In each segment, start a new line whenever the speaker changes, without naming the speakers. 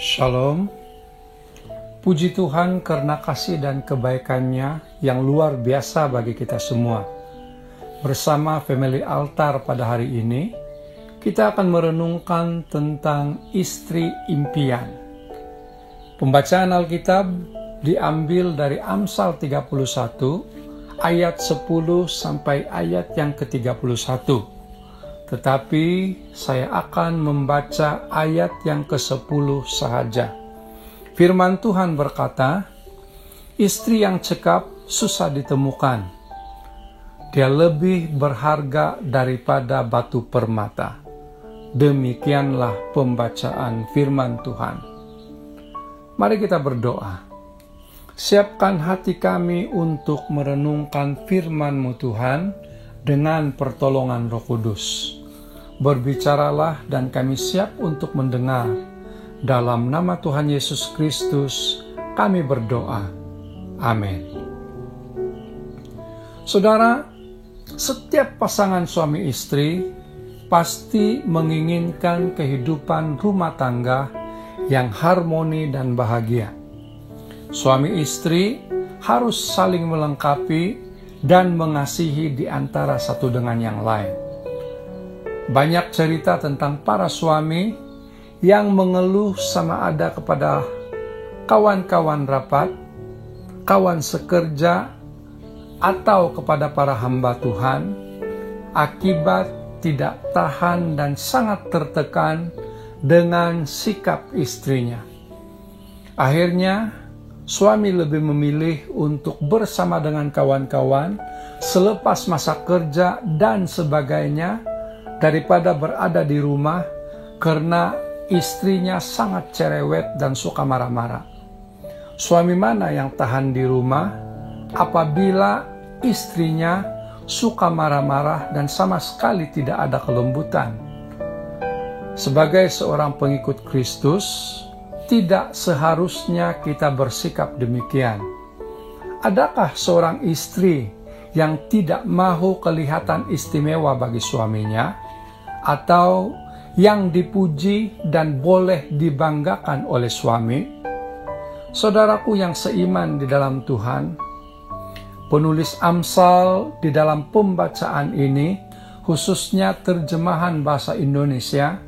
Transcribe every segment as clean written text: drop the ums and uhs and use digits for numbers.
Shalom. Puji Tuhan karena kasih dan kebaikannya yang luar biasa bagi kita semua. Bersama Family Altar pada hari ini, kita akan merenungkan tentang istri impian. Pembacaan Alkitab diambil dari Amsal 31 ayat 10 sampai ayat yang ke-31. Tetapi saya akan membaca ayat yang ke-10 sahaja. Firman Tuhan berkata, istri yang cekap susah ditemukan. Dia lebih berharga daripada batu permata. Demikianlah pembacaan firman Tuhan. Mari kita berdoa. Siapkan hati kami untuk merenungkan firman-Mu Tuhan dengan pertolongan Roh Kudus. Berbicaralah dan kami siap untuk mendengar. Dalam nama Tuhan Yesus Kristus kami berdoa. Amin. Saudara, setiap pasangan suami istri pasti menginginkan kehidupan rumah tangga yang harmoni dan bahagia. Suami istri harus saling melengkapi dan mengasihi di antara satu dengan yang lain. Banyak cerita tentang para suami yang mengeluh sama ada kepada kawan-kawan rapat, kawan sekerja, atau kepada para hamba Tuhan, akibat tidak tahan dan sangat tertekan dengan sikap istrinya. Akhirnya, suami lebih memilih untuk bersama dengan kawan-kawan selepas masa kerja dan sebagainya, daripada berada di rumah karena istrinya sangat cerewet dan suka marah-marah. Suami mana yang tahan di rumah apabila istrinya suka marah-marah dan sama sekali tidak ada kelembutan? Sebagai seorang pengikut Kristus, tidak seharusnya kita bersikap demikian. Adakah seorang istri yang tidak mau kelihatan istimewa bagi suaminya, atau yang dipuji dan boleh dibanggakan oleh suami? Saudaraku yang seiman di dalam Tuhan, penulis Amsal di dalam pembacaan ini, khususnya terjemahan bahasa Indonesia,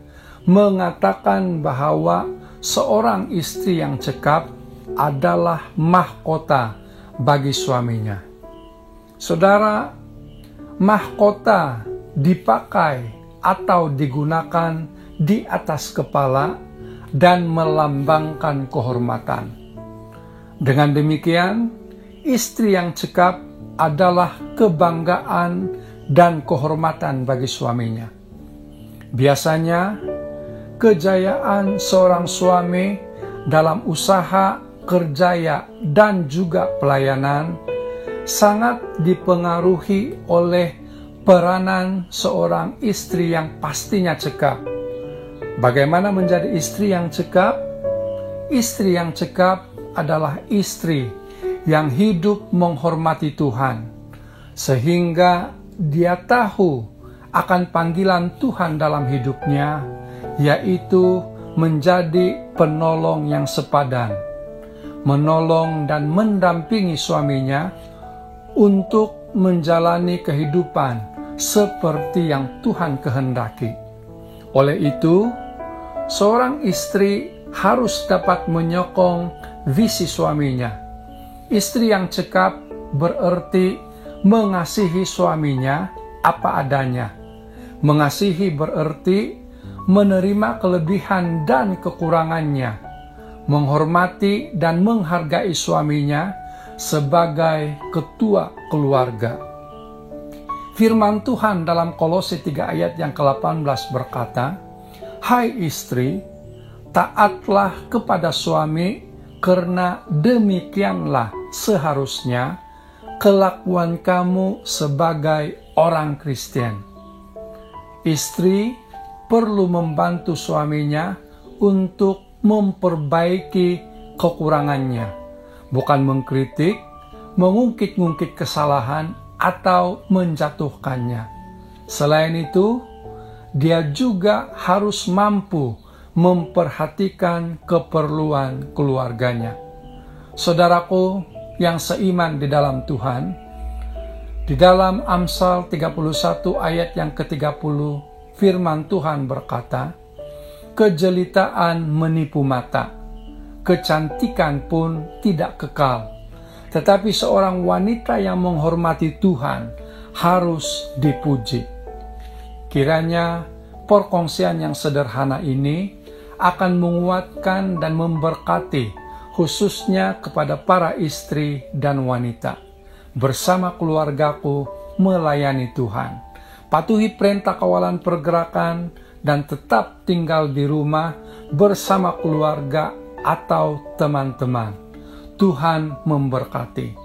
mengatakan bahwa seorang istri yang cekap adalah mahkota bagi suaminya. Saudara, mahkota dipakai atau digunakan di atas kepala dan melambangkan kehormatan. Dengan demikian, istri yang cekap adalah kebanggaan dan kehormatan bagi suaminya. Biasanya, kejayaan seorang suami dalam usaha, kerjaya, dan juga pelayanan sangat dipengaruhi oleh peranan seorang istri yang pastinya cekap. Bagaimana menjadi istri yang cekap? Istri yang cekap adalah istri yang hidup menghormati Tuhan, sehingga dia tahu akan panggilan Tuhan dalam hidupnya, yaitu menjadi penolong yang sepadan, menolong dan mendampingi suaminya untuk menjalani kehidupan seperti yang Tuhan kehendaki. Oleh itu, seorang istri harus dapat menyokong visi suaminya. Istri yang cekap berarti mengasihi suaminya apa adanya. Mengasihi berarti menerima kelebihan dan kekurangannya, menghormati dan menghargai suaminya sebagai ketua keluarga. Firman Tuhan dalam Kolose 3 ayat yang ke-18 berkata, hai istri, taatlah kepada suami, karena demikianlah seharusnya kelakuan kamu sebagai orang Kristen. Istri perlu membantu suaminya untuk memperbaiki kekurangannya, bukan mengkritik, mengungkit-ungkit kesalahan, atau menjatuhkannya. Selain itu, dia juga harus mampu memperhatikan keperluan keluarganya. Saudaraku yang seiman di dalam Tuhan, di dalam Amsal 31 ayat yang ke-30, firman Tuhan berkata, "Kejelitaan menipu mata, kecantikan pun tidak kekal. Tetapi seorang wanita yang menghormati Tuhan harus dipuji." Kiranya perkongsian yang sederhana ini akan menguatkan dan memberkati khususnya kepada para istri dan wanita. Bersama keluargaku melayani Tuhan. Patuhi perintah kawalan pergerakan dan tetap tinggal di rumah bersama keluarga atau teman-teman. Tuhan memberkati.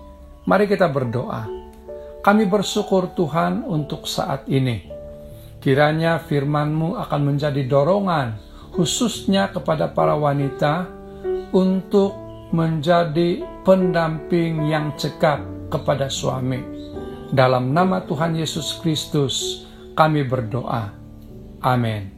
Mari kita berdoa. Kami bersyukur Tuhan untuk saat ini. Kiranya firman-Mu akan menjadi dorongan khususnya kepada para wanita untuk menjadi pendamping yang cekap kepada suami. Dalam nama Tuhan Yesus Kristus kami berdoa. Amin.